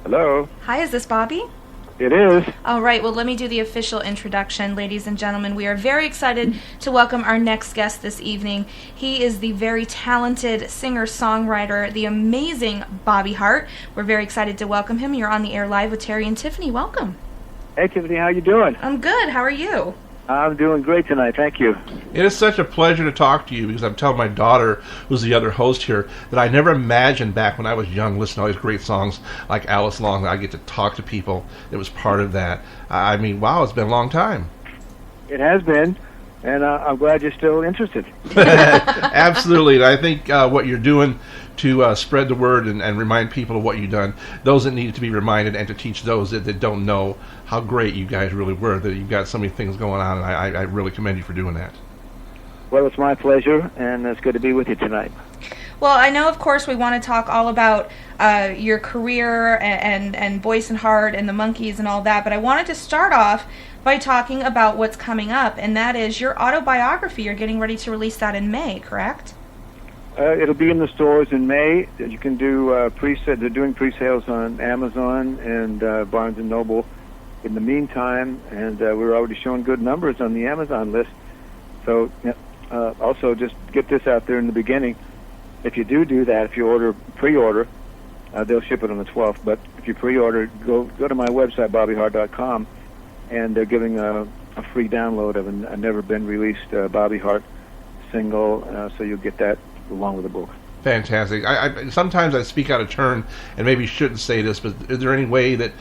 Hello. Hi, is this Bobby? It is. All right, well, let me do the official introduction. Ladies and gentlemen, we are very excited to welcome our next guest this evening. He is the very talented singer-songwriter, the amazing Bobby Hart. We're very excited to welcome him. You're on the air live with Terry and Tiffany. Welcome. Hey, Tiffany, how you doing? I'm good. How are you? I'm doing great tonight, thank you. It is such a pleasure to talk to you because I'm telling my daughter, who's the other host here, that I never imagined back when I was young listening to all these great songs like Alice Long, that I get to talk to people. It was part of that. I mean, wow, it's been a long time. It has been, and I'm glad you're still interested. Absolutely. And I think what you're doing to spread the word and remind people of what you've done, those that need to be reminded, and to teach those that don't know how great you guys really were, that you've got so many things going on, and I really commend you for doing that. Well, it's my pleasure, and it's good to be with you tonight. Well, I know, of course, we want to talk all about your career and Boyce and Hart and the Monkees and all that, but I wanted to start off by talking about what's coming up, and that is your autobiography. You're getting ready to release that in May, correct? It'll be in the stores in May. You can do they're doing pre-sales on Amazon and Barnes & Noble in the meantime, and we're already showing good numbers on the Amazon list. So also just get this out there in the beginning. If you do that, if you pre-order, they'll ship it on the 12th, but if you pre-order, go to my website, bobbyhart.com, and they're giving a free download of a never-been-released Bobby Hart single, so you'll get that along with the book. Fantastic. I sometimes I speak out of turn and maybe shouldn't say this, but is there any way that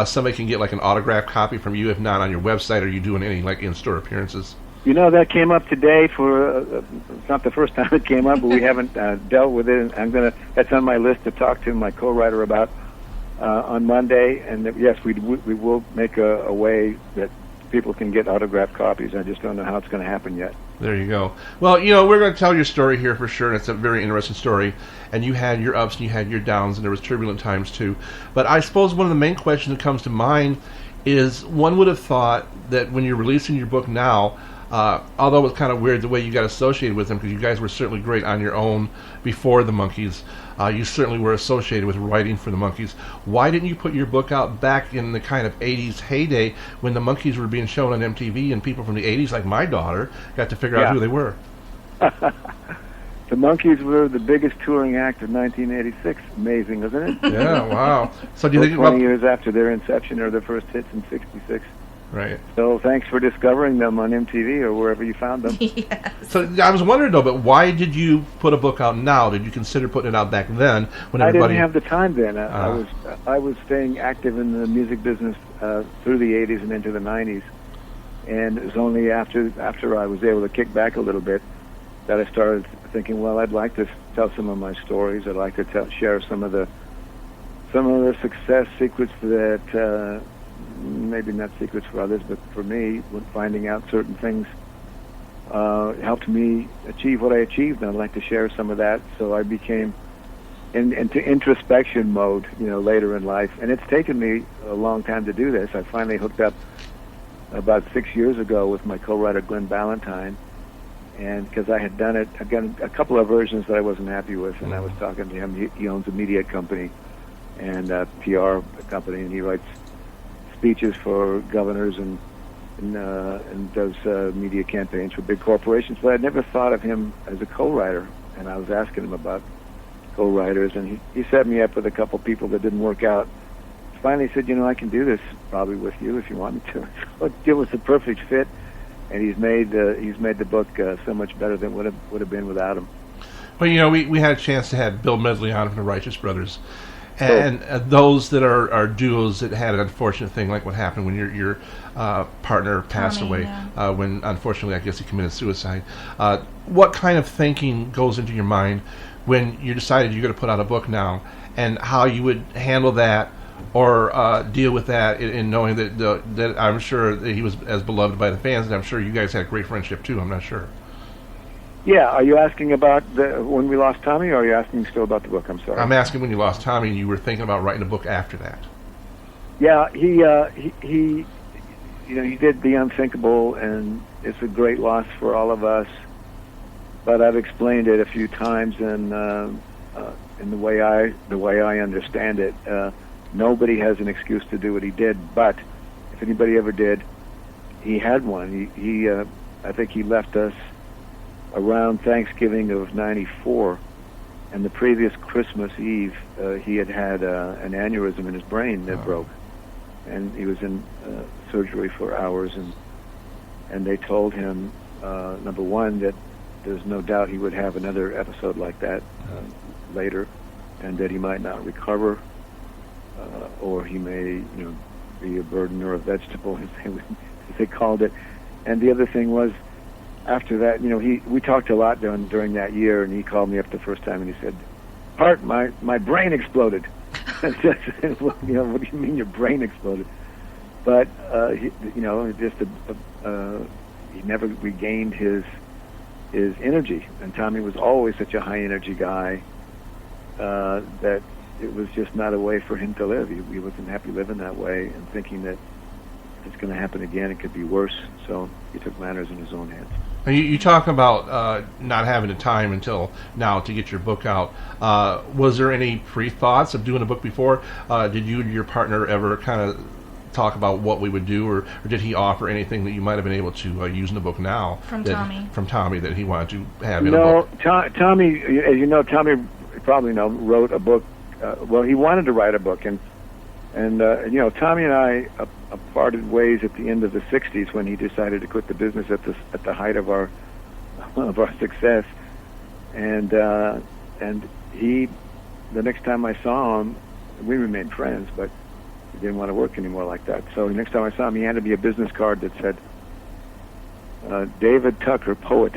somebody can get like an autographed copy from you? If not, on your website, are you doing any like in-store appearances? You know, that came up today for, it's not the first time it came up, but we haven't dealt with it. And that's on my list to talk to my co-writer about on Monday. And yes, we will make a way that people can get autographed copies. I just don't know how it's going to happen yet. There you go. Well, we're going to tell your story here for sure, and it's a very interesting story. And you had your ups and you had your downs, and there was turbulent times too. But I suppose one of the main questions that comes to mind is, one would have thought that when you're releasing your book now, although it was kind of weird the way you got associated with them, because you guys were certainly great on your own before the Monkees. You certainly were associated with writing for the Monkees. Why didn't you put your book out back in the kind of 80s heyday when the Monkees were being shown on MTV and people from the 80s, like my daughter, got to figure out who they were? The Monkees were the biggest touring act of 1986. Amazing, isn't it? Yeah, wow. So do you think 20 years after their inception, or their first hits in 66. Right. So thanks for discovering them on MTV or wherever you found them. Yes. So I was wondering though, but why did you put a book out now? Did you consider putting it out back then when everybody? I didn't have the time then. I was staying active in the music business through the 80s and into the 90s, and it was only after I was able to kick back a little bit that I started thinking, well, I'd like to tell some of my stories. I'd like to share some of the success secrets that. Maybe not secrets for others, but for me, when finding out certain things helped me achieve what I achieved, and I'd like to share some of that. So I became into introspection mode, later in life. And it's taken me a long time to do this. I finally hooked up about 6 years ago with my co-writer, Glenn Ballantyne, and because I had done it, I've done a couple of versions that I wasn't happy with, and I was talking to him. He owns a media company and a PR company, and he writes speeches for governors and does media campaigns for big corporations. But I'd never thought of him as a co-writer, and I was asking him about co-writers, and he set me up with a couple people that didn't work out. Finally said, I can do this probably with you if you want me to. So it was the perfect fit, and he's made the book so much better than would have been without him. Well, we had a chance to have Bill Medley on from the Righteous Brothers. And those that are duos that had an unfortunate thing, like what happened when your partner passed Tommy, away, yeah. when unfortunately I guess he committed suicide. What kind of thinking goes into your mind when you decided you're going to put out a book now, and how you would handle that or deal with that in knowing that I'm sure that he was as beloved by the fans, and I'm sure you guys had a great friendship too. I'm not sure. Yeah, are you asking about when we lost Tommy, or are you asking still about the book? I'm sorry. I'm asking when you lost Tommy and you were thinking about writing a book after that. Yeah, he he did the unthinkable, and it's a great loss for all of us. But I've explained it a few times, and in the way I understand it, nobody has an excuse to do what he did. But if anybody ever did, he had one. He I think he left us around Thanksgiving of '94, and the previous Christmas Eve, he had an aneurysm in his brain that broke, and he was in surgery for hours, and they told him, number one, that there's no doubt he would have another episode like that later, and that he might not recover, or he may, be a burden or a vegetable, as they called it. And the other thing was, after that, we talked a lot during that year, and he called me up the first time, and he said, "Hart, my brain exploded." I said, "What do you mean your brain exploded?" But he never regained his energy, and Tommy was always such a high energy guy that it was just not a way for him to live. He wasn't happy living that way, and thinking that if it's going to happen again, it could be worse. So he took matters in his own hands. You talk about not having the time until now to get your book out. Was there any pre-thoughts of doing a book before? Did you and your partner ever kind of talk about what we would do, or did he offer anything that you might have been able to use in the book now? From Tommy that he wanted to have in a book? No, Tommy, as you know, Tommy, you probably know, wrote a book. He wanted to write a book, and Tommy and I parted ways at the end of the '60s when he decided to quit the business at the height of our success, and he, the next time I saw him, we remained friends, but he didn't want to work anymore like that. So the next time I saw him, he handed me a business card that said, David Tucker, poet.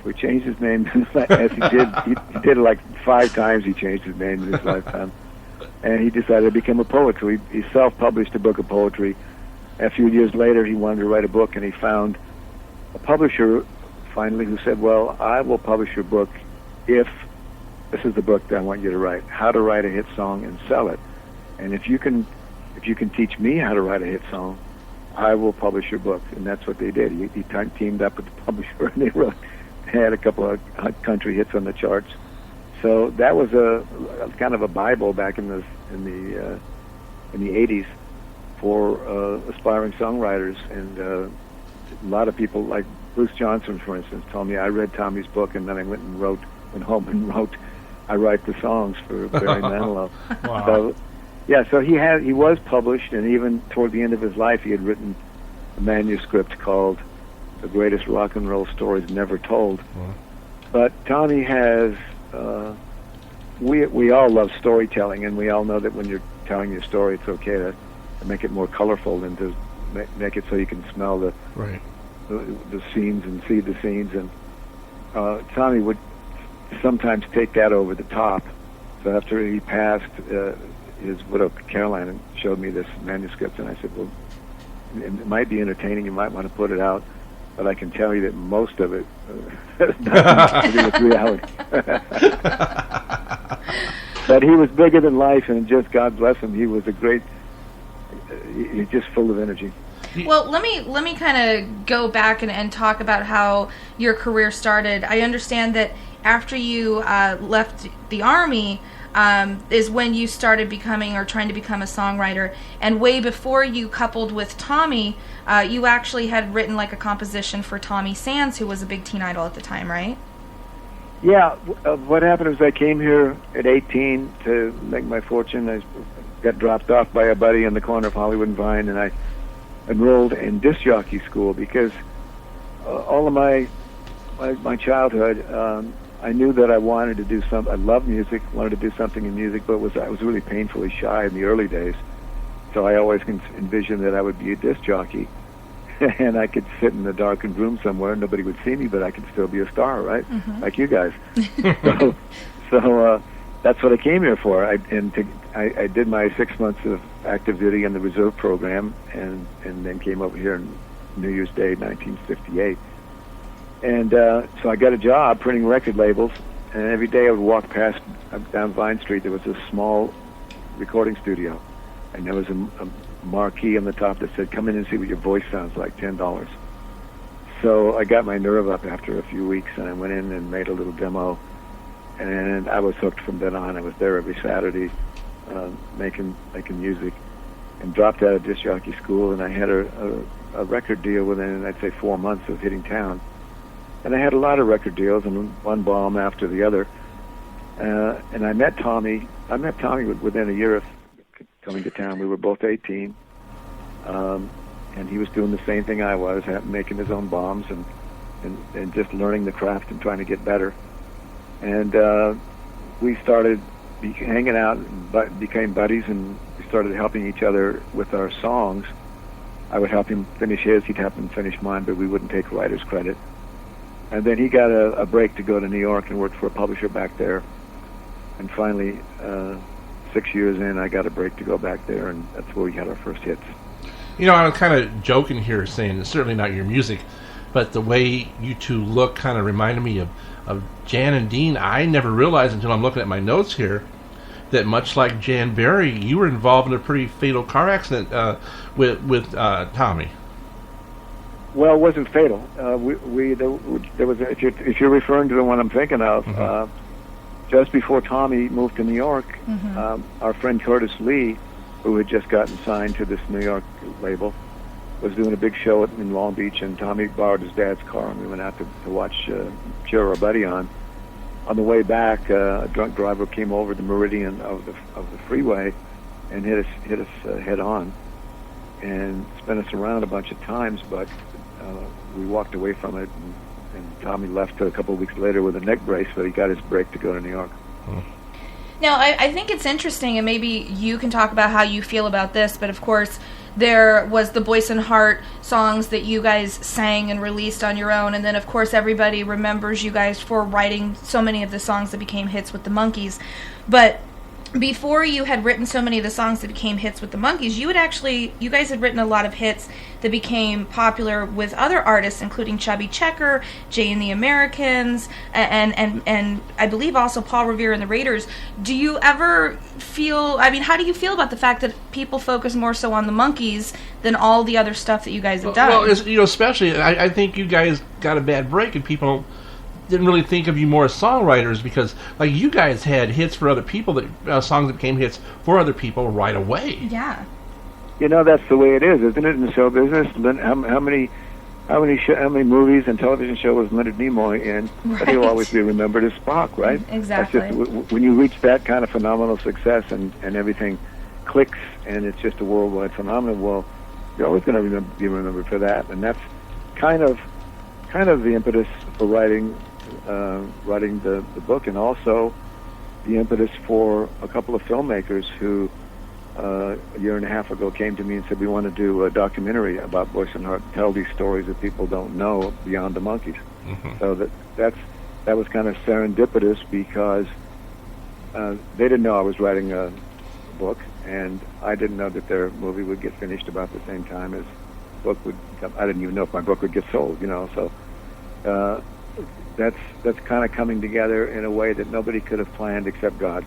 So he changed his name as he did. He did it like 5 times. He changed his name in his lifetime. And he decided to become a poet. So he self-published a book of poetry. A few years later, he wanted to write a book, and he found a publisher, finally, who said, well, I will publish your book if this is the book that I want you to write, how to write a hit song and sell it. And if you can teach me how to write a hit song, I will publish your book. And that's what they did. He teamed up with the publisher, and they had a couple of country hits on the charts. So that was a kind of a Bible back in the 80s for aspiring songwriters, and a lot of people like Bruce Johnson, for instance, told me, I read Tommy's book and then I went home and wrote I Write the Songs for Barry Manilow. Wow. So yeah, so he was published, and even toward the end of his life he had written a manuscript called The Greatest Rock and Roll Stories Never Told. Wow. But Tommy has we all love storytelling, and we all know that when you're telling your story, it's okay to make it more colorful and to make it so you can smell the scenes and see the scenes. And Tommy would sometimes take that over the top. So after he passed, his widow Caroline showed me this manuscript, and I said, well, it might be entertaining, you might want to put it out, but I can tell you that most of it has nothing to do with reality. But he was bigger than life, and just God bless him, he was he's just full of energy. Well, let me kind of go back and talk about how your career started. I understand that after you left the Army is when you started becoming or trying to become a songwriter, and way before you coupled with Tommy, you actually had written like a composition for Tommy Sands, who was a big teen idol at the time, right? Yeah, what happened was I came here at 18 to make my fortune. I got dropped off by a buddy on the corner of Hollywood and Vine, and I enrolled in disc jockey school because all of my childhood, I knew that I wanted to do some. I love music, wanted to do something in music, but I was really painfully shy in the early days. So I always envisioned that I would be a disc jockey, and I could sit in a darkened room somewhere, and nobody would see me, but I could still be a star, right? Mm-hmm. Like you guys. so that's what I came here for. I did my 6 months of active duty in the reserve program, and then came over here on New Year's Day, 1958. And so I got a job printing record labels, and every day I would walk past down Vine Street. There was a small recording studio, and there was a marquee on the top that said, "Come in and see what your voice sounds like, $10." So I got my nerve up after a few weeks, and I went in and made a little demo, and I was hooked from then on. I was there every Saturday making music, and dropped out of disc jockey school, and I had a record deal within, I'd say, 4 months of hitting town. And I had a lot of record deals, and one bomb after the other. And I met Tommy. Within a year of coming to town. We were both 18. And he was doing the same thing I was, making his own bombs and just learning the craft and trying to get better. And we started hanging out, and became buddies, and we started helping each other with our songs. I would help him finish his, he'd help him finish mine, but we wouldn't take writer's credit. And then he got a break to go to New York and worked for a publisher back there. And finally, 6 years in, I got a break to go back there, and that's where we had our first hits. You know, I was kind of joking here, saying it's certainly not your music, but the way you two look kind of reminded me of Jan and Dean. I never realized until I'm looking at my notes here that much like Jan Berry, you were involved in a pretty fatal car accident with Tommy. Well, it wasn't fatal. There was if you're referring to the one I'm thinking of, just before Tommy moved to New York, our friend Curtis Lee, who had just gotten signed to this New York label, was doing a big show in Long Beach, and Tommy borrowed his dad's car, and we went out to watch cheer our buddy on. On the way back, a drunk driver came over the meridian of the freeway and hit us head on, and spun us around a bunch of times, but we walked away from it, and Tommy left a couple of weeks later with a neck brace, but he got his break to go to New York. Now, I think it's interesting, and maybe you can talk about how you feel about this, but of course, there was the Boyce and Hart songs that you guys sang and released on your own, and then of course everybody remembers you guys for writing so many of the songs that became hits with the Monkees. But before you had written so many of the songs that became hits with the Monkees, you guys had written a lot of hits that became popular with other artists, including Chubby Checker, Jay and the Americans, and I believe also Paul Revere and the Raiders. Do you ever feel, how do you feel about the fact that people focus more so on the Monkees than all the other stuff that you guys have done? Well, especially, I think you guys got a bad break, and people didn't really think of you more as songwriters, because like you guys had hits for other people, that songs that became hits for other people right away. Yeah. That's the way it is, isn't it, in the show business? How many movies and television shows was Leonard Nimoy in? Right. But he'll always be remembered as Spock, right? Exactly. That's just, when you reach that kind of phenomenal success and everything clicks and it's just a worldwide phenomenon, well, you're always going to be remembered for that, and that's kind of the impetus for writing the book, and also the impetus for a couple of filmmakers who a year and a half ago came to me and said, we want to do a documentary about Boyce and Hart, tell these stories that people don't know beyond the Monkees. So that was kind of serendipitous, because they didn't know I was writing a book, and I didn't know that their movie would get finished about the same time as book would come. I didn't even know if my book would get sold, so that's kind of coming together in a way that nobody could have planned except God.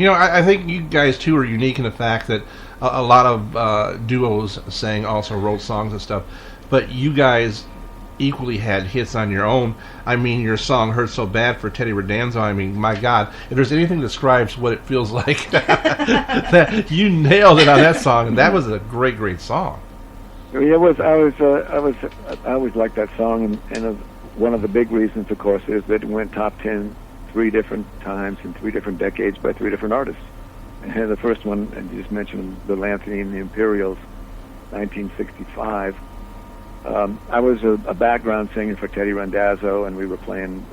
I think you guys too are unique in the fact that a lot of duos also wrote songs and stuff, but you guys equally had hits on your own. Your song "Hurt So Bad" for Teddy Rodanzo, my God, if there's anything that describes what it feels like, that you nailed it on that song, and that was a great song. It was. I always liked that song, and one of the big reasons, of course, is that it went top 10 3 different times in 3 different decades by 3 different artists. And the first one, and you just mentioned Bill Anthony and the Imperials, 1965. I was a background singer for Teddy Randazzo, and we were playing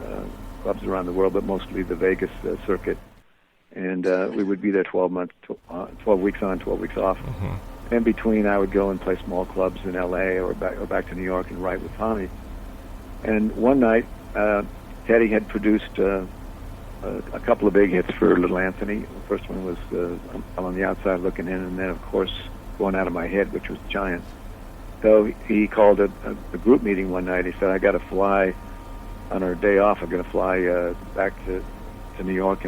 clubs around the world, but mostly the Vegas circuit. And we would be there 12 weeks on, 12 weeks off. In between, I would go and play small clubs in L.A. or back to New York and write with Tommy. And one night, Teddy had produced a couple of big hits for Little Anthony. The first one was I'm on the Outside Looking In, and then, of course, Going Out of My Head, which was giant. So he called a group meeting one night. He said, I got to fly on our day off. I'm going to fly back to New York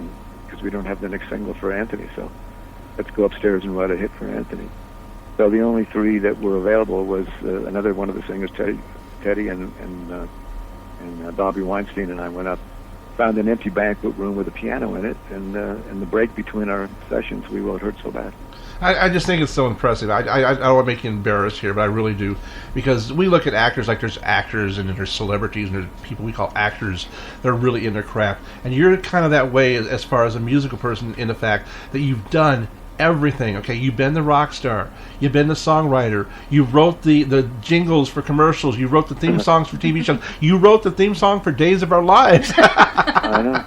because we don't have the next single for Anthony. So let's go upstairs and write a hit for Anthony. So the only three that were available was another one of the singers, Teddy and Bobby Weinstein, and I went up, found an empty banquet room with a piano in it, and in the break between our sessions, we wrote Hurt So Bad. I just think it's so impressive. I don't want to make you embarrassed here, but I really do. Because we look at actors like there's actors and there's celebrities and there's people we call actors that are really in their craft. And you're kind of that way as far as a musical person in the fact that you've done everything. Okay, you've been the rock star. You've been the songwriter. You wrote the jingles for commercials. You wrote the theme songs for TV shows. You wrote the theme song for Days of Our Lives. I know.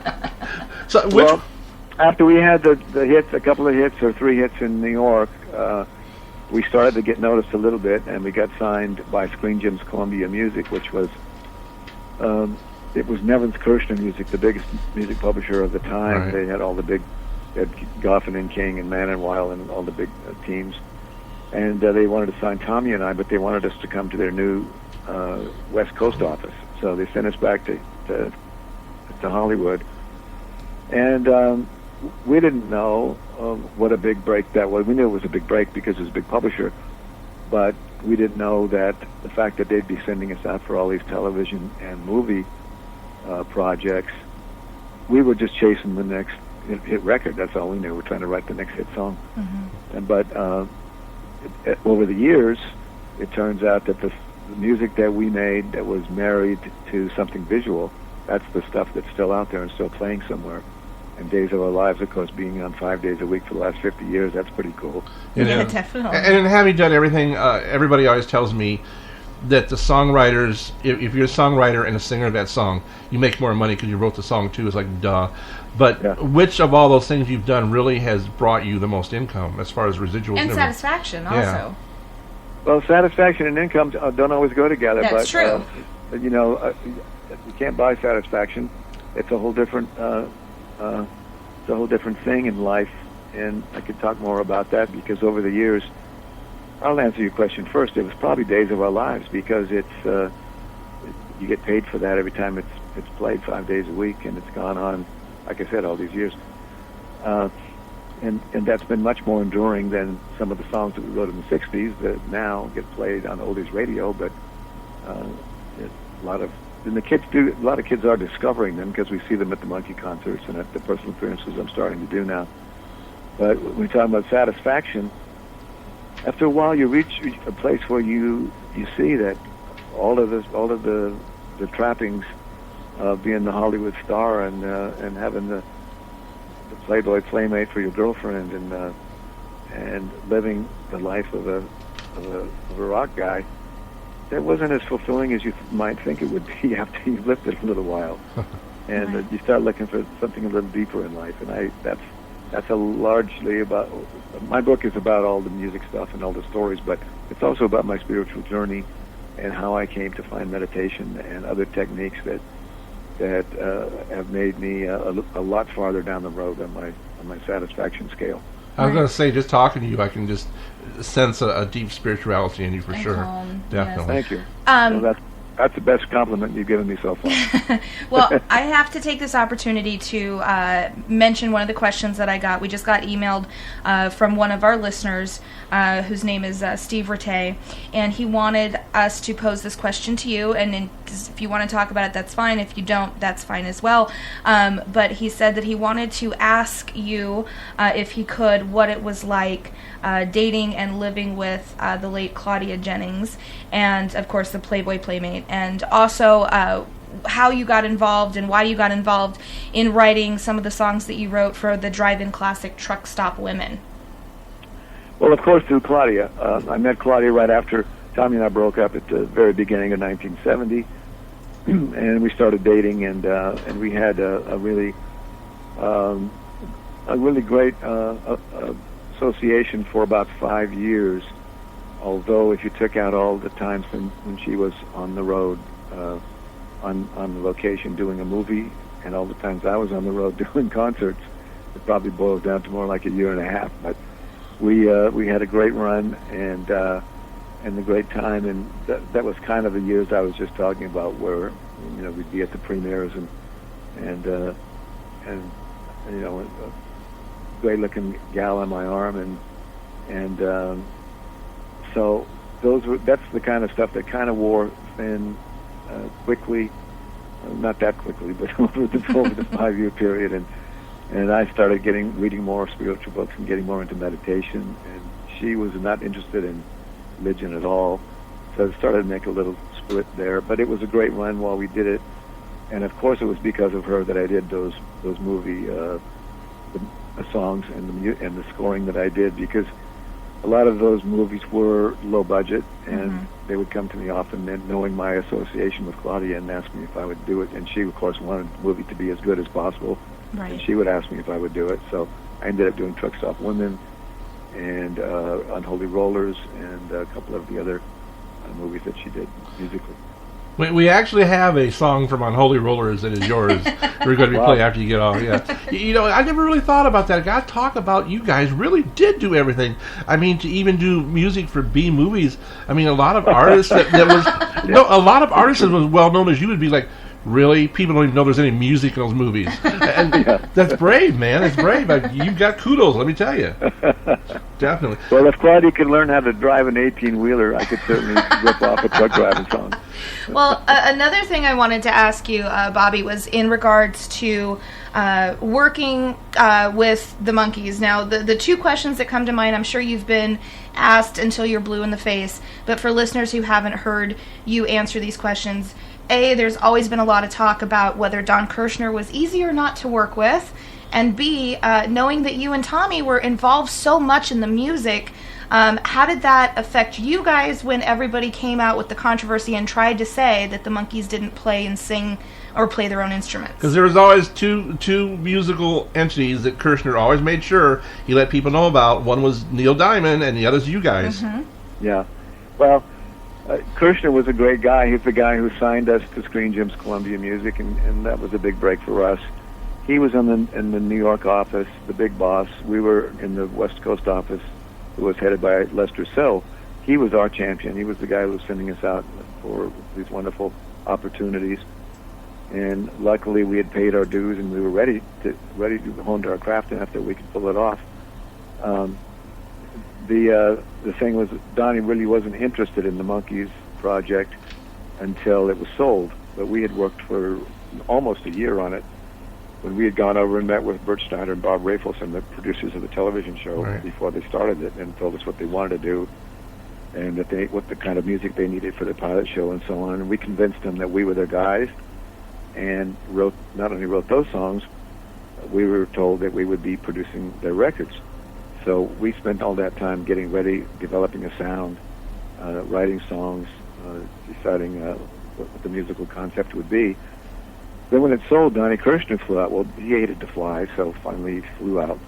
So, well, after we had the hits, a couple of hits or 3 hits in New York, we started to get noticed a little bit, and we got signed by Screen Gems Columbia Music, which was it was Nevins Kirshner Music, the biggest music publisher of the time. Right. They had all the big, they had Goffin and King and Man and Weil and all the big teams, and they wanted to sign Tommy and I, but they wanted us to come to their new West Coast office. So they sent us back to Hollywood, and we didn't know what a big break that was. We knew it was a big break because it was a big publisher, but we didn't know that the fact that they'd be sending us out for all these television and movie projects, we were just chasing the next hit record. That's all we knew. We're trying to write the next hit song. But over the years, it turns out that the music that we made that was married to something visual, that's the stuff that's still out there and still playing somewhere. And Days of Our Lives, of course, being on 5 days a week for the last 50 years, that's pretty cool. Yeah, definitely. And having done everything, everybody always tells me that the songwriters, if you're a songwriter and a singer of that song, you make more money because you wrote the song too. It's like, duh. But which of all those things you've done really has brought you the most income as far as residuals? And satisfaction also. Yeah. Well, satisfaction and income don't always go together. That's true. You can't buy satisfaction. It's a whole different it's a whole different thing in life, and I could talk more about that because over the years, I'll answer your question first. It was probably Days of Our Lives because it's you get paid for that every time it's played 5 days a week, and it's gone on, like I said, all these years. And that's been much more enduring than some of the songs that we wrote in the 60s that now get played on oldies radio, but a lot of kids are discovering them because we see them at the Monkee concerts and at the personal appearances I'm starting to do now. But when we're talking about satisfaction, after a while you reach a place where you see that all of the trappings of being the Hollywood star and having the Playboy playmate for your girlfriend and living the life of a rock guy, that wasn't as fulfilling as you might think it would be after you've lived it a little while, and you start looking for something a little deeper in life. And that's a largely about, my book is about all the music stuff and all the stories, but it's also about my spiritual journey and how I came to find meditation and other techniques that have made me a lot farther down the road on my satisfaction scale. I was going to say, just talking to you, I can just sense a deep spirituality in you for sure. Definitely. Yes. Thank you. Well, that's the best compliment you've given me so far. Well, I have to take this opportunity to mention one of the questions that I got. We just got emailed from one of our listeners, whose name is Steve Rattay, and he wanted us to pose this question to you, and if you want to talk about it, that's fine. If you don't, that's fine as well. But he said that he wanted to ask you, if he could, what it was like dating and living with the late Claudia Jennings, and of course the Playboy playmate, and also how you got involved and why you got involved in writing some of the songs that you wrote for the drive-in classic Truck Stop Women. Well, of course, through Claudia. I met Claudia right after Tommy and I broke up at the very beginning of 1970, and we started dating, and we had a really great association for about 5 years. Although if you took out all the times when she was on the road, on the location doing a movie, and all the times I was on the road doing concerts, it probably boils down to more like a year and a half. But we had a great run and a great time, and that was kind of the years I was just talking about, where we'd be at the premieres and a great looking gal on my arm, and so that's the kind of stuff that kind of wore thin quickly, not that quickly, but over the 5-year period, and I started reading more spiritual books and getting more into meditation, and she was not interested in religion at all, so I started to make a little split there. But it was a great run while we did it, and of course it was because of her that I did those movie the songs and the scoring that I did, because a lot of those movies were low budget, and they would come to me often, and knowing my association with Claudia, and ask me if I would do it. And she, of course, wanted the movie to be as good as possible, right. And she would ask me if I would do it. So I ended up doing Truck Stop Women and Unholy Rollers and a couple of the other movies that she did musically. We actually have a song from Unholy Rollers that is yours. We're going to be playing after you get off. Yeah, I never really thought about that. God, talk about you guys really did do everything. I mean, to even do music for B movies. I mean, a lot of artists that was a lot of artists that was well known as you would be like, really? People don't even know there's any music in those movies. And that's brave, man. It's brave. You've got kudos, let me tell you. Definitely. Well, if Claudia could learn how to drive an 18-wheeler, I could certainly rip off a truck driving song. Well, another thing I wanted to ask you, Bobby, was in regards to working with the Monkees. Now, the two questions that come to mind, I'm sure you've been asked until you're blue in the face, but for listeners who haven't heard you answer these questions, A, there's always been a lot of talk about whether Don Kirshner was easy or not to work with, and B, knowing that you and Tommy were involved so much in the music, how did that affect you guys when everybody came out with the controversy and tried to say that the Monkees didn't play and sing or play their own instruments? Because there was always two musical entities that Kirshner always made sure he let people know about. One was Neil Diamond, and the other's you guys. Mm-hmm. Yeah. Well, Kirshner was a great guy. He's the guy who signed us to Screen Gems Columbia Music, and that was a big break for us. He was in the New York office, the big boss. We were in the West Coast office, who was headed by Lester Sill. He was our champion. He was the guy who was sending us out for these wonderful opportunities. And luckily, we had paid our dues, and we were ready to hone to our craft enough that we could pull it off. The thing was, Donnie really wasn't interested in the Monkees project until it was sold. But we had worked for almost a year on it, when we had gone over and met with Bert Steiner and Bob Rafelson, the producers of the television show, right, before they started it, and told us what they wanted to do, and what the kind of music they needed for the pilot show and so on. And we convinced them that we were their guys, and not only wrote those songs, we were told that we would be producing their records. So we spent all that time getting ready, developing a sound, writing songs, deciding what the musical concept would be. Then when it sold, Donnie Kirshner flew out. Well, he hated to fly, so finally he flew out.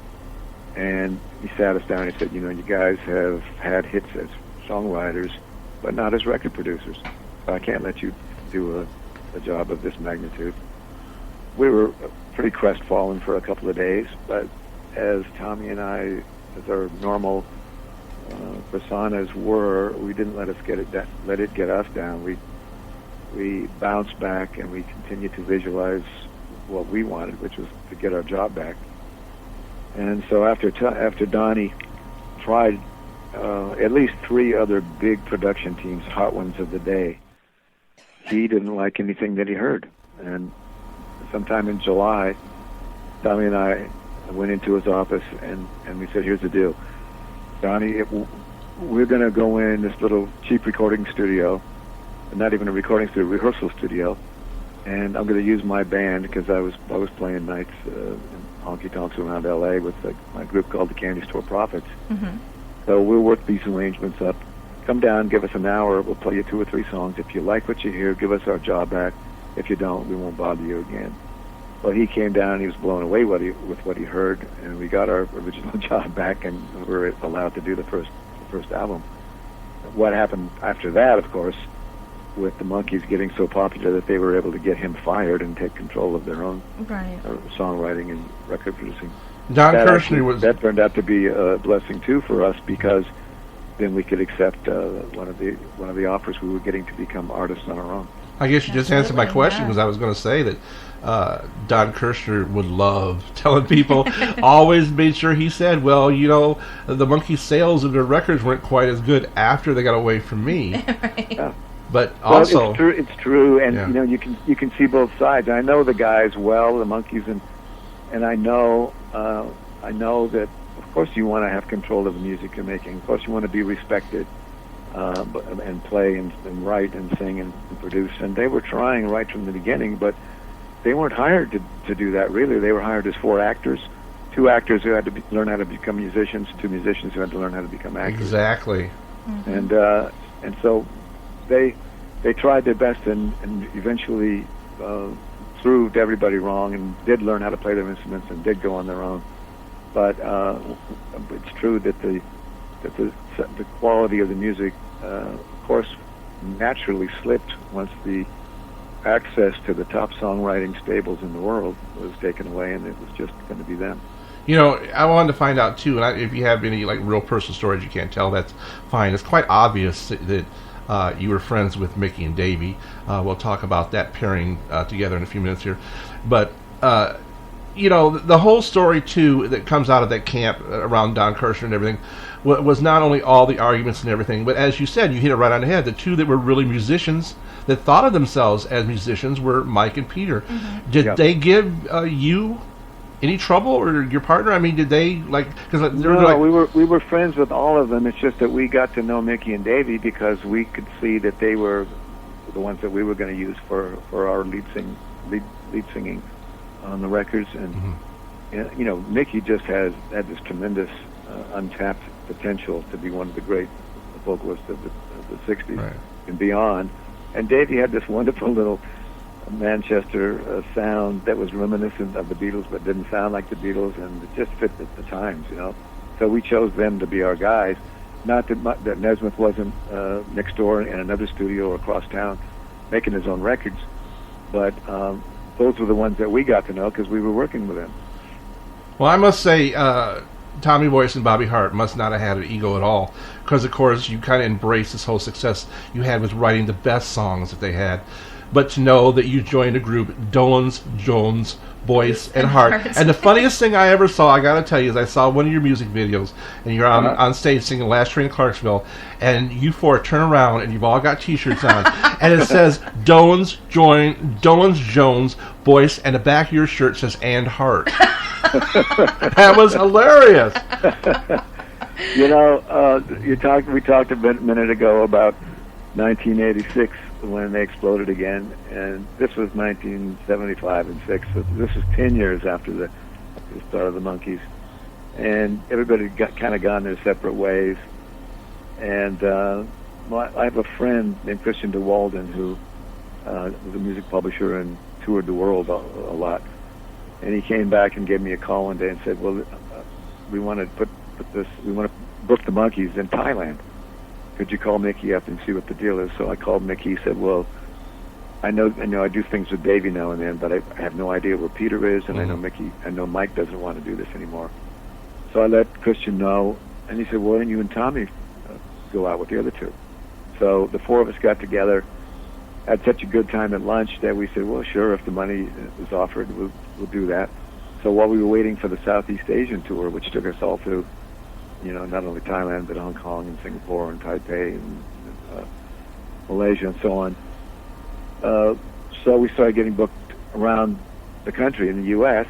And he sat us down and he said, you guys have had hits as songwriters, but not as record producers. So I can't let you do a job of this magnitude. We were pretty crestfallen for a couple of days, but as Tommy and I, as our normal personas were, we didn't let it get us down. We bounced back, and we continued to visualize what we wanted, which was to get our job back. And so after Donnie tried at least 3 other big production teams, hot ones of the day, he didn't like anything that he heard. And sometime in July, Tommy and I went into his office, and we said, here's the deal. Donnie, we're going to go in this little cheap recording studio, not even a recording studio, rehearsal studio, and I'm going to use my band, because I was playing nights in honky-tonks around L.A. with my group called the Candy Store Prophets. Mm-hmm. So we'll work these arrangements up. Come down, give us an hour, we'll play you 2 or 3 songs. If you like what you hear, give us our job back, If you don't, we won't bother you again. Well, he came down and he was blown away with what he heard, and we got our original job back, and we were allowed to do the first album. What happened after that, of course, with the Monkees getting so popular that they were able to get him fired and take control of their own songwriting and record producing. That turned out to be a blessing too for us, because then we could accept one of the offers we were getting to become artists on our own. I guess you just answered my question, because I was going to say that Don Kirshner would love telling people, always made sure he said, well, you know, the Monkees' sales of their records weren't quite as good after they got away from me. Right. Yeah. But also, it's true, and you know, you can see both sides. I know the guys well, the Monkees, and I know that of course you want to have control of the music you're making. Of course you want to be respected, and play and write and sing and produce. And they were trying right from the beginning, but they weren't hired to do that. Really, they were hired as 4 actors. 2 actors who had to learn how to become musicians, 2 musicians who had to learn how to become actors. Exactly. Mm-hmm. And so they tried their best and eventually proved everybody wrong and did learn how to play their instruments and did go on their own. But it's true that the quality of the music, of course, naturally slipped once the access to the top songwriting stables in the world was taken away, and it was just going to be them. You know, I wanted to find out too, and if you have any like real personal stories you can't tell, that's fine. It's quite obvious that you were friends with Mickey and Davey. We'll talk about that pairing together in a few minutes here. But, you know, the whole story, too, that comes out of that camp around Don Kirshner and everything was not only all the arguments and everything, but as you said, you hit it right on the head. The 2 that were really musicians, that thought of themselves as musicians, were Mike and Peter. Mm-hmm. Did they give you any trouble, or your partner? I mean, did they we were friends with all of them. It's just that we got to know Mickey and Davey because we could see that they were the ones that we were going to use for our lead singing on the records. And you know, Mickey just had this tremendous untapped potential to be one of the great vocalists of the 60s and beyond. And Davey had this wonderful little Manchester sound that was reminiscent of the Beatles but didn't sound like the Beatles, and it just fit the times, you know. So we chose them to be our guys. Not that Nesmith wasn't next door in another studio or across town making his own records, but those were the ones that we got to know because we were working with them. Well, I must say, Tommy Boyce and Bobby Hart must not have had an ego at all, because, of course, you kind of embraced this whole success you had with writing the best songs that they had. But to know that you joined a group, Dolans, Jones, Boyce, and Hart. And the funniest thing I ever saw, I got to tell you, is I saw one of your music videos, and you're on stage singing Last Train to Clarksville, and you 4 turn around, and you've all got T-shirts on, and it says Dolans, Jones, Boyce, and the back of your shirt says and Hart. That was hilarious. You know, we talked a minute ago about 1986 when they exploded again, and this was 1975 and 6. So this was 10 years after the start of the Monkees, and everybody got kind of gone their separate ways. And I have a friend named Christian DeWalden who was a music publisher and toured the world a lot. And he came back and gave me a call one day and said, "Well, we want to we want to book the Monkees in Thailand. Could you call Mickey up and see what the deal is?" So I called Mickey. He said, "Well, I know I do things with Davey now and then, but I have no idea where Peter is, and I know Mike doesn't want to do this anymore." So I let Christian know, and he said, "Well, then you and Tommy go out with the other 2." So the 4 of us got together, had such a good time at lunch that we said, "Well, sure, if the money is offered, we'll do that." So while we were waiting for the Southeast Asian tour, which took us all through, you know, not only Thailand, but Hong Kong and Singapore and Taipei and Malaysia and so on. So we started getting booked around the country in the U.S.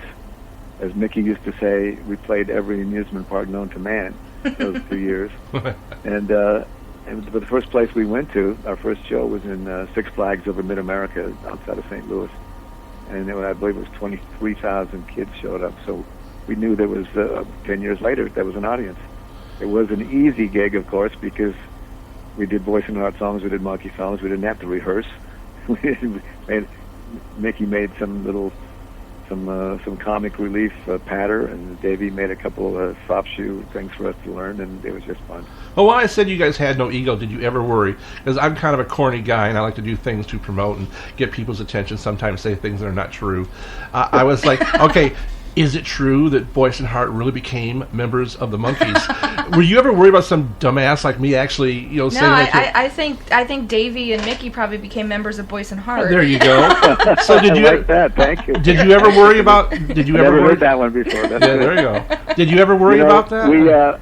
As Mickey used to say, we played every amusement park known to man those 2 years. And the first place we went to, our first show was in Six Flags over Mid-America outside of St. Louis. And I believe it was 23,000 kids showed up. So we knew there was, 10 years later, there was an audience. It was an easy gig, of course, because we did Boyce and Hart songs, we did Monkee songs, we didn't have to rehearse. Mickey made some comic relief patter, and Davey made a couple of soft shoe things for us to learn, and it was just fun. Well, when I said you guys had no ego, did you ever worry? Because I'm kind of a corny guy, and I like to do things to promote and get people's attention, sometimes say things that are not true. I was like, okay, is it true that Boyce and Hart really became members of the Monkees? Were you ever worried about some dumbass like me actually, saying that? I think Davey and Mickey probably became members of Boyce and Hart. There you go. So did you? I like that. Thank you. Did you ever worry about? Did you ever Never worry? heard that one before. That's Yeah, there you go. Did you ever worry about that?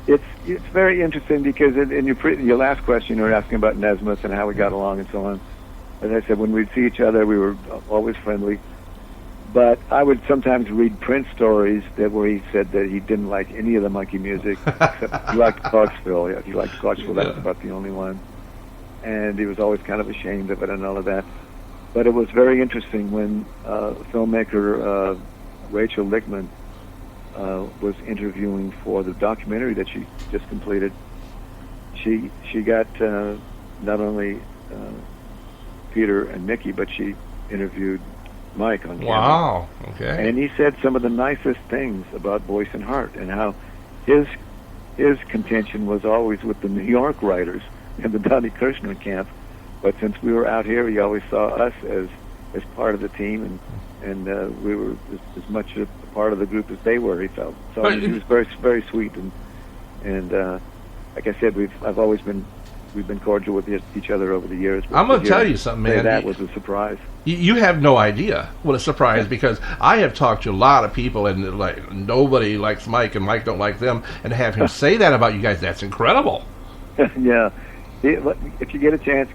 It's very interesting because in your last question, you were asking about Nesmith and how we got along and so on. As I said, when we'd see each other, we were always friendly. But I would sometimes read Prince stories where he said that he didn't like any of the Monkee music, except he liked Clarksville. Yeah, he liked Clarksville. That was about the only one. And he was always kind of ashamed of it and all of that. But it was very interesting when filmmaker Rachel Lichtman was interviewing for the documentary that she just completed. She got not only Peter and Mickey, but she interviewed Mike on camera. Wow. Okay. And he said some of the nicest things about Boyce and Hart, and how his contention was always with the New York writers in the Donnie Kirshner camp. But since we were out here, he always saw us as part of the team, and we were as much a part of the group as they were. He felt so. He was very, very sweet, and like I said, we've been cordial with each other over the years. I'm going to tell you something, man. That was a surprise. You have no idea what a surprise, because I have talked to a lot of people, and like nobody likes Mike, and Mike don't like them, and to have him say that about you guys, that's incredible. Yeah. If you get a chance,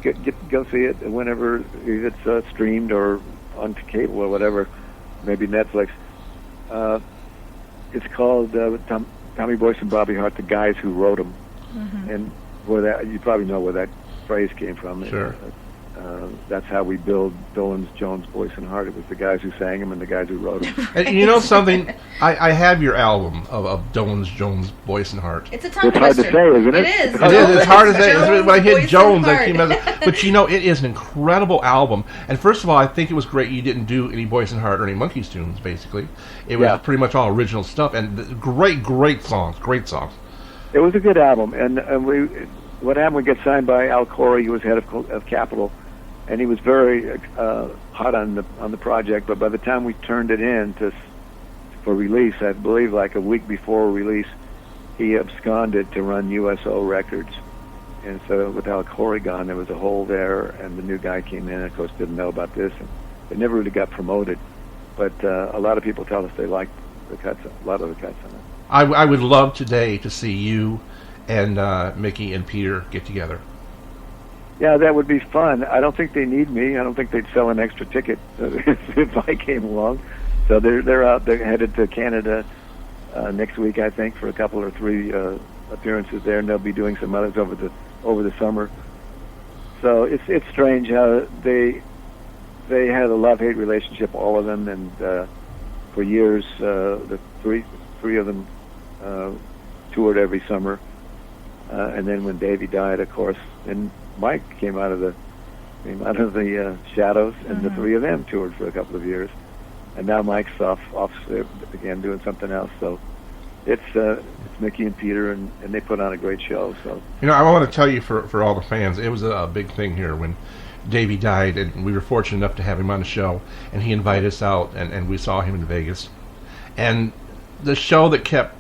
go see it whenever it's streamed or on cable or whatever, maybe Netflix. It's called Tommy Boyce and Bobby Hart, the guys who wrote them. Mm-hmm. And you probably know where that phrase came from. Sure. That's how we build Dylan's, Jones, Boyce, and Hart. It was the guys who sang them and the guys who wrote them. And you know something? I have your album of Dylan's, Jones, Boyce, and Hart. It's a tongue twister. It's hard to say, isn't it? It is. It is. It's hard to say. Jones, when I hit Boyce, Jones, and I keep messing. But it is an incredible album. And first of all, I think it was great you didn't do any Boyce and Hart or any Monkees tunes. Basically, it was pretty much all original stuff, and great songs. Great songs. It was a good album, and what happened? We got signed by Al Corey, who was head of Capitol, and he was very hot on the project. But by the time we turned it in for release, I believe like a week before release, he absconded to run USO Records. And so with Al Corey gone, there was a hole there, and the new guy came in, and of course didn't know about this, and it never really got promoted. But a lot of people tell us they liked the cuts, a lot of the cuts on it. I would love today to see you and Mickey and Peter get together. Yeah, that would be fun. I don't think they need me. I don't think they'd sell an extra ticket if I came along. So they're out. They're headed to Canada next week, I think, for a couple or three appearances there, and they'll be doing some others over the summer. So it's strange how they had a love-hate relationship, all of them, and for years the three of them toured every summer. And then when Davey died, of course, and Mike came out of the shadows, and the three of them toured for a couple of years. And now Mike's off again doing something else. So it's Mickey and Peter, and they put on a great show. So I want to tell you for all the fans, it was a big thing here when Davey died, and we were fortunate enough to have him on the show, and he invited us out, and we saw him in Vegas. And the show that kept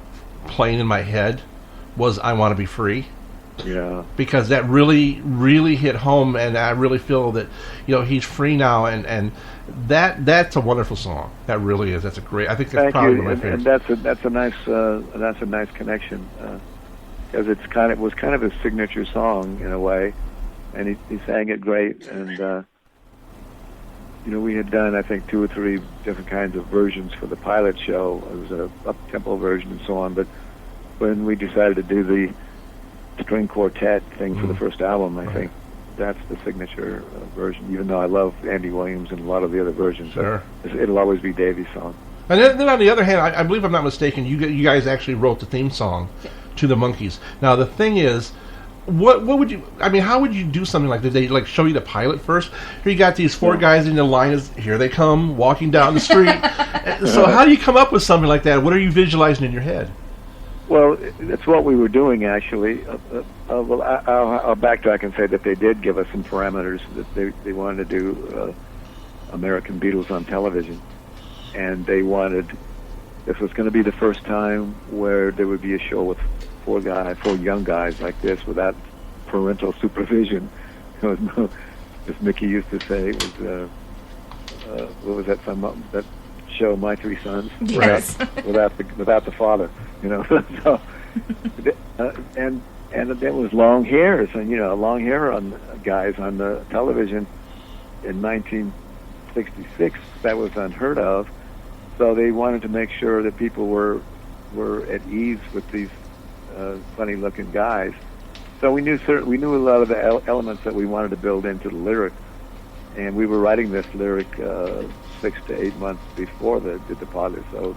playing in my head was I Want to Be Free. Yeah. Because that really, really hit home, and I really feel that, he's free now, and that's a wonderful song. That really is. That's a great. I think that's probably one of my favorites. And that's a nice connection, because it was kind of his signature song in a way, and he sang it great, and we had done, I think, 2 or 3 different kinds of versions for the pilot show. It was a up-tempo version and so on, but when we decided to do the string quartet thing for the first album, I think that's the signature version, even though I love Andy Williams and a lot of the other versions. Sure. It'll always be Davey's song. And then on the other hand, I believe I'm not mistaken, you guys actually wrote the theme song to the Monkees. Now, the thing is, what would you? I mean, how would you do something like that? Did they like show you the pilot first? Here you got these 4 guys in the line. Here they come walking down the street. So how do you come up with something like that? What are you visualizing in your head? Well, that's what we were doing, actually. Well, I'll backtrack and say that they did give us some parameters that they wanted to do American Beatles on television. And they wanted, this was going to be the first time where there would be a show with 4 young guys like this without parental supervision. There was no, as Mickey used to say, it was, what was that show, My 3 Sons? Yes. Without the father. So, and there was long hairs, and long hair on guys on the television in 1966. That was unheard of. So they wanted to make sure that people were at ease with these funny-looking guys. So we knew a lot of the elements that we wanted to build into the lyric, and we were writing this lyric 6 to 8 months before the pilot. So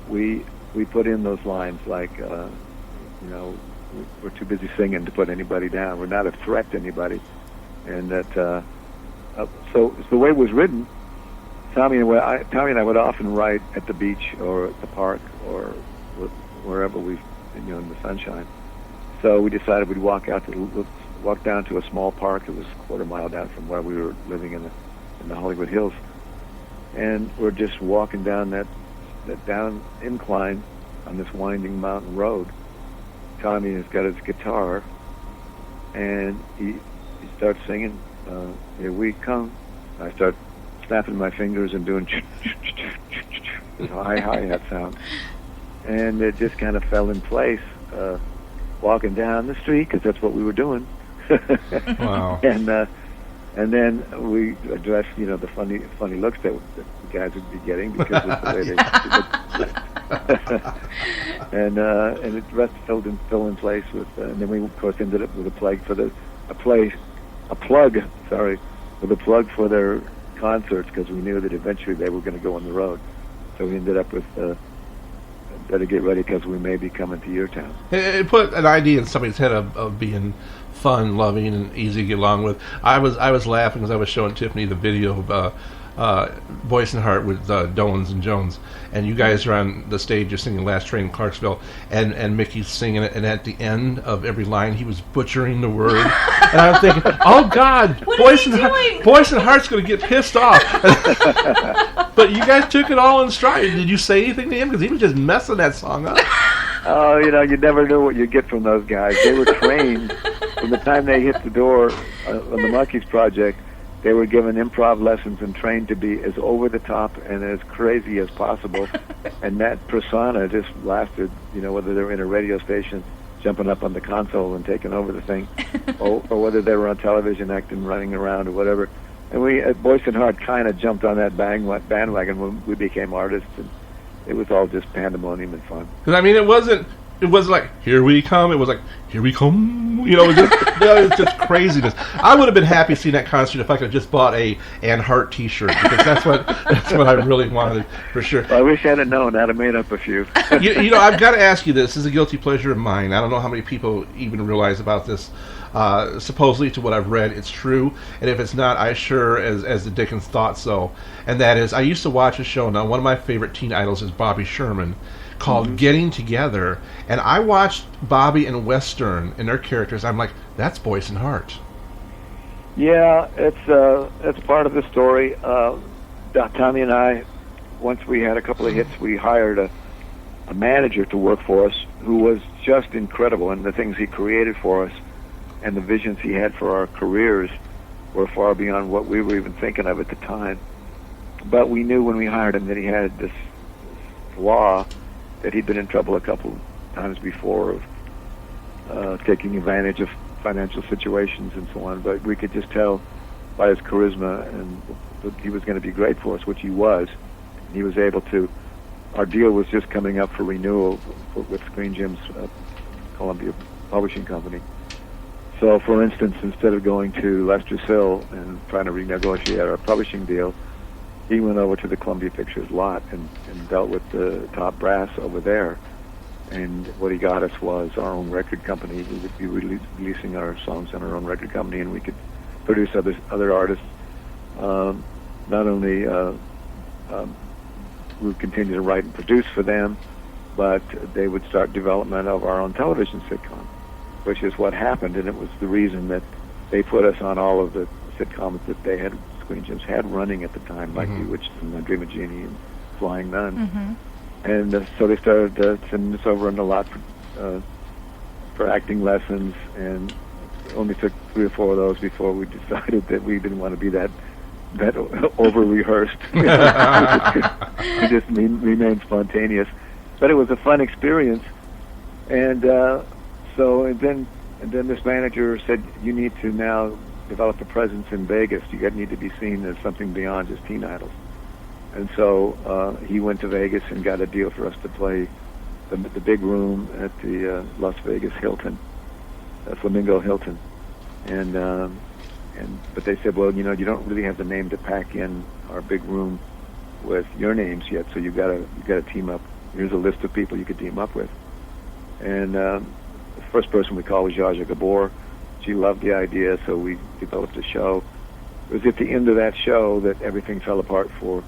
we put in those lines like, we're too busy singing to put anybody down. We're not a threat to anybody. And that, so the way it was written, Tommy and I would often write at the beach or at the park or wherever in the sunshine. So we decided we'd walk down to a small park. It was a quarter mile down from where we were living in the Hollywood Hills. And we're just walking down that down incline on this winding mountain road. Tommy has got his guitar, and he starts singing, "Here we come." I start snapping my fingers and doing this hi-hat sound, and it just kind of fell in place. Walking down the street, because that's what we were doing. Wow. And then we addressed, the funny looks that the guys would be getting because of the way they. And the rest fell in place with, and then we of course ended up with a plug for for their concerts, because we knew that eventually they were going to go on the road. So we ended up with better get ready because we may be coming to your town. It put an idea in somebody's head of being fun, loving, and easy to get along with. I was laughing because I was showing Tiffany the video of Boyce Hart with Doans and Jones, and you guys are on the stage, you're singing "Last Train" in Clarksville, and Mickey's singing it, and at the end of every line he was butchering the word, and I was thinking, oh God, Boyce and Hart's going to get pissed off. But you guys took it all in stride. Did you say anything to him, because he was just messing that song up? Oh, you never knew what you'd get from those guys. They were trained from the time they hit the door on the Monkees project. They were given improv lessons and trained to be as over the top and as crazy as possible. And that persona just lasted, whether they were in a radio station jumping up on the console and taking over the thing, or whether they were on television acting, running around or whatever. And we at Boyce and Hart kind of jumped on that bandwagon when we became artists, and it was all just pandemonium and fun. Because, I mean, it wasn't like, "Here we come." It was like, "Here we come." It was just craziness. I would have been happy seeing that concert if I could have just bought a Ann Hart T-shirt, because that's what I really wanted, for sure. Well, I wish I'd have known. I'd have made up a few. I've got to ask you this. This is a guilty pleasure of mine. I don't know how many people even realize about this. Supposedly, to what I've read, it's true, and if it's not, I sure as the Dickens thought so. And that is, I used to watch a show. Now, one of my favorite teen idols is Bobby Sherman, called Getting Together, and I watched Bobby and Western and their characters. I'm like, that's Boyce and Hart. Yeah, it's part of the story. Tommy and I, once we had a couple of hits, we hired a manager to work for us who was just incredible, and the things he created for us and the visions he had for our careers were far beyond what we were even thinking of at the time. But we knew when we hired him that he had this flaw, that he'd been in trouble a couple times before of taking advantage of financial situations and so on. But we could just tell by his charisma and that he was going to be great for us, which he was. He was able to. Our deal was just coming up for renewal with Screen Gems, Columbia Publishing Company. So, for instance, instead of going to Lester Sill and trying to renegotiate our publishing deal, he went over to the Columbia Pictures lot and dealt with the top brass over there. And what he got us was our own record company. We would be releasing our songs on our own record company, and we could produce other artists. Not only we would continue to write and produce for them, but they would start development of our own television sitcom, which is what happened, and it was the reason that they put us on all of the sitcoms that they had, Screen Gems had running at the time, like Bewitched and Dream of Jeannie and Flying Nun. And so they started sending us over on the lot for acting lessons, and it only took 3 or 4 of those before we decided that we didn't want to be that over-rehearsed. We just remained spontaneous. But it was a fun experience. And then this manager said, you need to now develop a presence in Vegas. You need to be seen as something beyond just teen idols. And so he went to Vegas and got a deal for us to play the big room at the Las Vegas Hilton, Flamingo Hilton. But they said, well, you don't really have the name to pack in our big room with your names yet, so you got to team up. Here's a list of people you could team up with. And the first person we called was Zsa Zsa Gabor. She loved the idea, so we developed a show. It was at the end of that show that everything fell apart for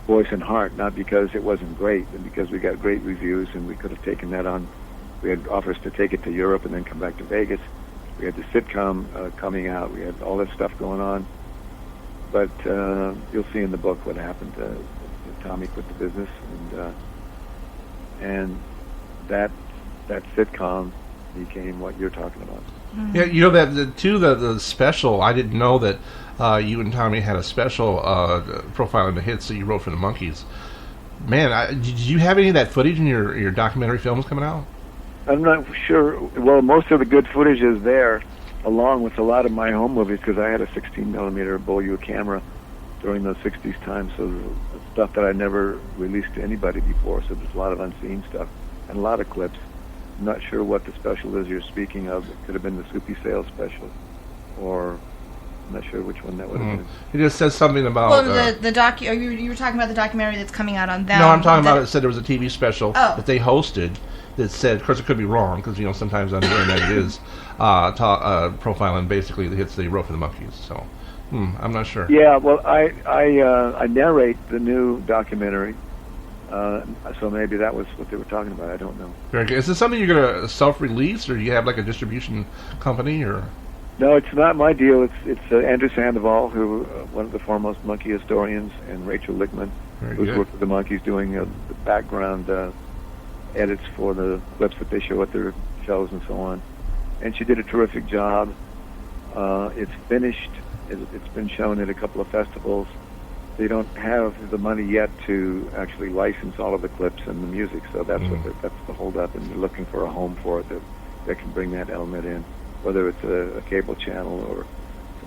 Boyce and Hart, not because it wasn't great, but because we got great reviews and we could have taken that on. We had offers to take it to Europe and then come back to Vegas. We had the sitcom coming out. We had all this stuff going on. But you'll see in the book what happened. Tommy quit the business, and that sitcom became what you're talking about. Yeah, that the special. I didn't know that you and Tommy had a special profiling the hits that you wrote for the Monkees. Man, did you have any of that footage in your documentary films coming out? I'm not sure. Well, most of the good footage is there, along with a lot of my home movies, because I had a 16mm Beaulieu camera during those 60s times, so stuff that I never released to anybody before, so there's a lot of unseen stuff and a lot of clips. I'm not sure what the special is you're speaking of. It could have been the Soupy Sales special, or I'm not sure which one that would have been. It just says something about... Well, you were talking about the documentary that's coming out on them. No, I'm talking about it said there was a TV special that they hosted that said, of course it could be wrong, because sometimes on the internet it is, profiling basically the hits they wrote for the Monkees, so I'm not sure. Yeah, well, I narrate the new documentary, so maybe that was what they were talking about. I don't know. Very good. Is this something you're going to self-release, or do you have like a distribution company, or? No, it's not my deal. It's Andrew Sandoval, who one of the foremost Monkee historians, and Rachel Lichtman, who's worked with the Monkees doing the background edits for the clips that they show at their shows and so on. And she did a terrific job. It's finished. It's been shown at a couple of festivals. They don't have the money yet to actually license all of the clips and the music, so that's that's the holdup, and they're looking for a home for it that can bring that element in, whether it's a cable channel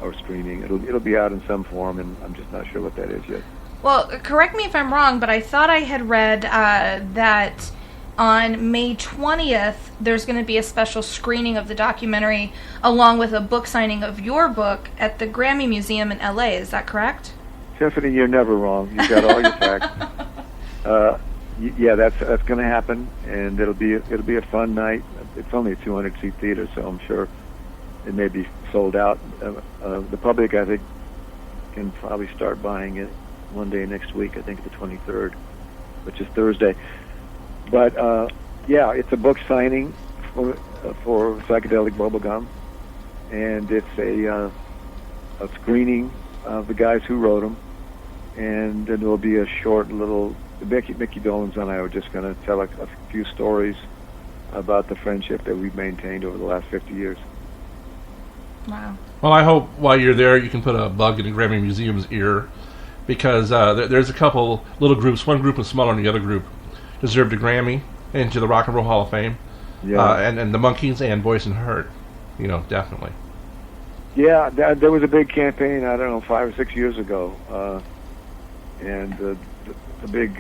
or streaming. It'll be out in some form, and I'm just not sure what that is yet. Well, correct me if I'm wrong, but I thought I had read that on May 20th, there's going to be a special screening of the documentary along with a book signing of your book at the Grammy Museum in LA. Is that correct? Tiffany, you're never wrong. You've got all your facts. Yeah, that's going to happen, and it'll be a fun night. It's only a 200-seat theater, so I'm sure it may be sold out. The public, I think, can probably start buying it one day next week. I think the 23rd, which is Thursday. But yeah, it's a book signing for Psychedelic Bubble Gum, and it's a screening of the guys who wrote them, and then there will be a short little. Mickey Dolenz and I are just going to tell a few stories about the friendship that we've maintained over the last 50 years. Wow. Well, I hope while you're there you can put a bug in the Grammy Museum's ear, because there's a couple little groups. One group is smaller than the other group. Deserved a Grammy into the Rock and Roll Hall of Fame. Yeah. And the Monkees and Boyce and Hart, definitely. Yeah, there was a big campaign, I don't know, 5 or 6 years ago, and the big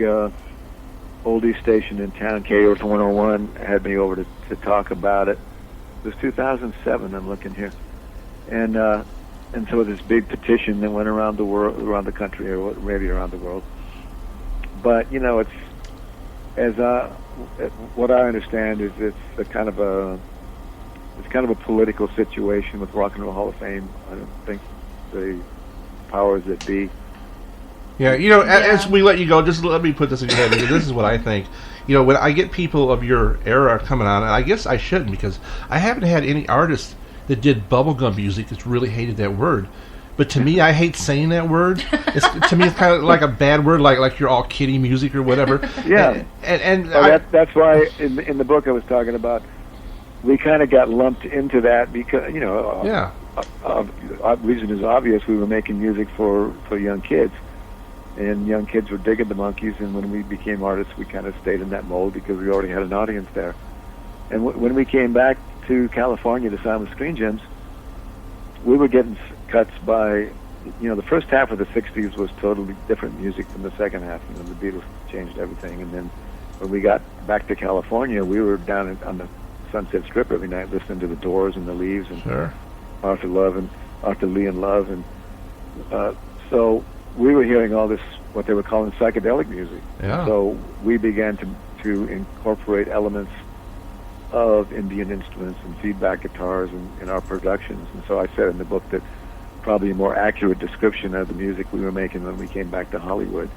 oldie station in town, KORF 101, had me over to talk about it. It was 2007, I'm looking here. And so this big petition that went around the world, around the country, or maybe around the world. But, as what I understand is it's kind of a political situation with Rock and Roll Hall of Fame. I don't think the powers that be. Yeah, as we let you go, just let me put this in your head, because this is what I think. When I get people of your era coming on, and I guess I shouldn't, because I haven't had any artist that did bubblegum music that's really hated that word. But to me, I hate saying that word. To me, it's kind of like a bad word, like you're all kiddie music or whatever. Yeah, and that's why in the book I was talking about, we kind of got lumped into that because reason is obvious. We were making music for young kids, and young kids were digging the Monkees. And when we became artists, we kind of stayed in that mold because we already had an audience there. And when we came back to California to sign with Screen Gems, we were getting cuts by, the first half of the 60s was totally different music from the second half. The Beatles changed everything. And then when we got back to California, we were down on the Sunset Strip every night listening to the Doors and the Leaves and Arthur Lee and Love. And so we were hearing all this, what they were calling psychedelic music. Yeah. So we began to incorporate elements of Indian instruments and feedback guitars in our productions. And so I said in the book that probably a more accurate description of the music we were making when we came back to Hollywood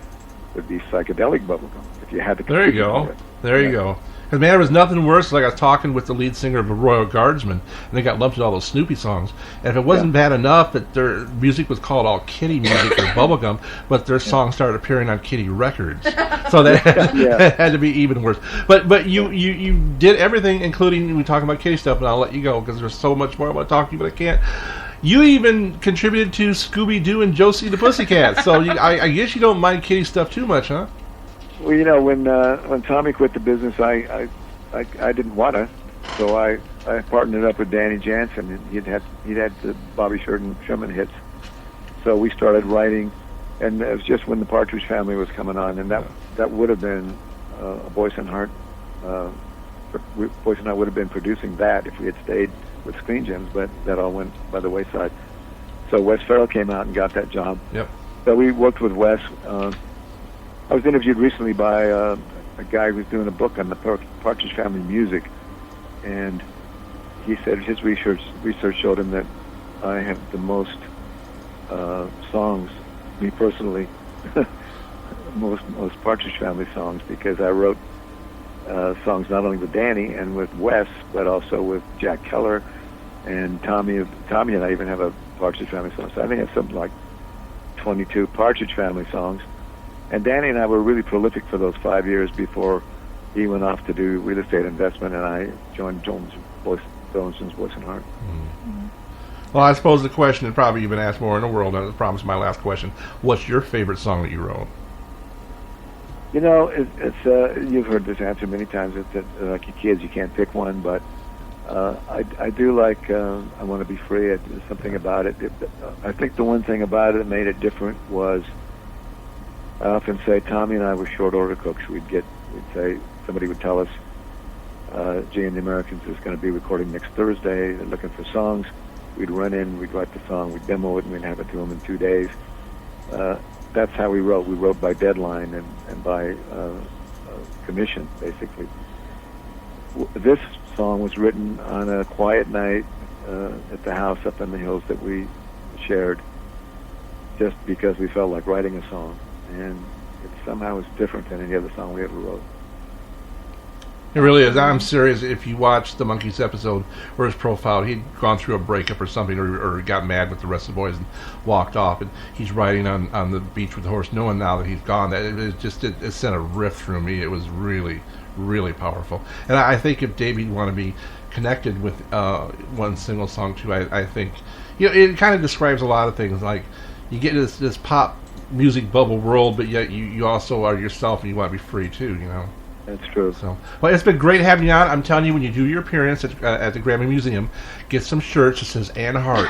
would be psychedelic bubblegum. If you had to. There you go. There you go. Because, man, there was nothing worse. Like I was talking with the lead singer of the Royal Guardsmen, and they got lumped with all those Snoopy songs. And if it wasn't bad enough that their music was called all kiddie music or bubblegum, but their songs started appearing on kiddie records. So that had to be even worse. But you did everything, including we talking about kiddie stuff, and I'll let you go because there's so much more I want to talk to you, but I can't. You even contributed to Scooby-Doo and Josie the Pussycat, so I guess you don't mind kiddie stuff too much, huh? Well, when Tommy quit the business, I didn't want to, so I partnered up with Danny Jansen, and he'd had the Bobby Sherman hits, so we started writing, and it was just when the Partridge Family was coming on, and that would have been Boyce and Hart. Boyce and I would have been producing that if we had stayed with Screen Gems, but that all went by the wayside. So Wes Farrell came out and got that job. Yep. So we worked with Wes. I was interviewed recently by a guy who's doing a book on the Partridge Family music, and he said his research showed him that I have the most songs, me personally, most Partridge Family songs, because I wrote songs not only with Danny and with Wes, but also with Jack Keller and Tommy. Tommy and I even have a Partridge Family song. So I think I have something like 22 Partridge Family songs. And Danny and I were really prolific for those 5 years before he went off to do real estate investment, and I joined Jones's Boyce and Hart. Mm-hmm. Well, I suppose the question that probably you've been asked more in the world, and I promise my last question, what's your favorite song that you wrote? It's you've heard this answer many times. It's like your kids, you can't pick one, but I do like I Want to Be Free. There's something about it. I think the one thing about it that made it different was, I often say Tommy and I were short order cooks. We'd say, somebody would tell us, Jay and the Americans is going to be recording next Thursday. They're looking for songs. We'd run in, we'd write the song, we'd demo it, and we'd have it to them in 2 days. That's how we wrote. We wrote by deadline and by commission, basically. This song was written on a quiet night at the house up in the hills that we shared, just because we felt like writing a song. And it somehow is different than any other song we ever wrote. It really is. I'm serious. If you watch the Monkees episode where his profile, he'd gone through a breakup or something, or got mad with the rest of the boys and walked off, and he's riding on the beach with the horse, knowing now that he's gone. It sent a rift through me. It was really, really powerful. And I think if David want to be connected with one single song too, I think it kind of describes a lot of things. Like you get this pop music bubble world, but yet you also are yourself and you want to be free too, That's true. So, well, it's been great having you on. I'm telling you, when you do your appearance at the Grammy Museum, get some shirts that says Ann Hart,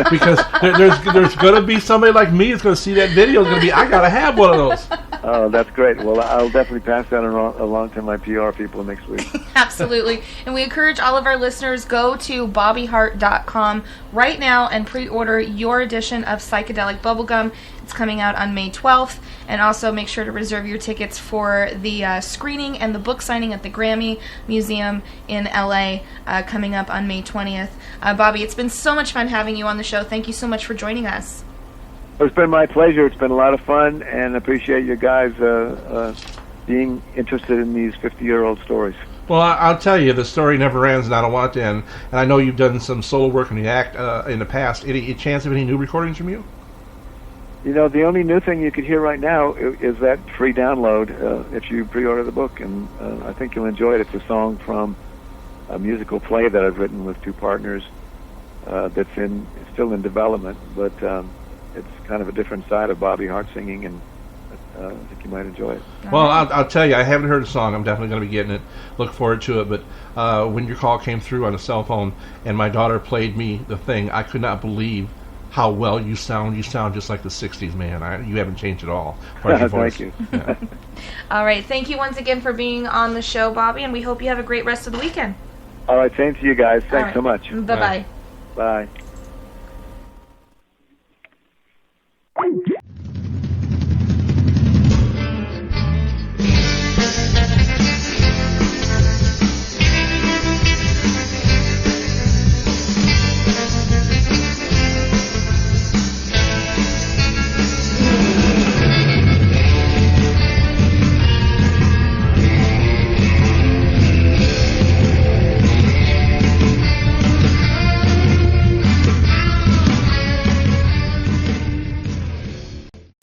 because there's going to be somebody like me that's going to see that video. It's going to be, I got to have one of those. Oh, that's great. Well, I'll definitely pass that along to my PR people next week. Absolutely. And we encourage all of our listeners, go to bobbyhart.com right now and pre-order your edition of Psychedelic Bubble Gum. It's coming out on May 12th. And also make sure to reserve your tickets for the screening and the book signing at the Grammy Museum in LA coming up on May 20th. Bobby, it's been so much fun having you on the show. Thank you so much for joining us. It's been my pleasure. It's been a lot of fun, and appreciate you guys being interested in these 50-year-old stories. Well, I'll tell you, the story never ends, and I don't want it to end. And I know you've done some solo work in the act in the past. Any chance of any new recordings from you? You know, the only new thing you could hear right now is that free download if you pre-order the book, and I think you'll enjoy it. It's a song from a musical play that I've written with two partners that's still in development, but it's kind of a different side of Bobby Hart singing, and I think you might enjoy it. Well, I'll tell you, I haven't heard the song. I'm definitely going to be getting it. Look forward to it. But when your call came through on the cell phone and my daughter played me the thing, I could not believe how well you sound. You sound just like the 60s, man. You haven't changed at all. Thank you. Yeah. All right. Thank you once again for being on the show, Bobby, and we hope you have a great rest of the weekend. All right. Same to you guys. Thanks right. so much. Bye-bye. Bye.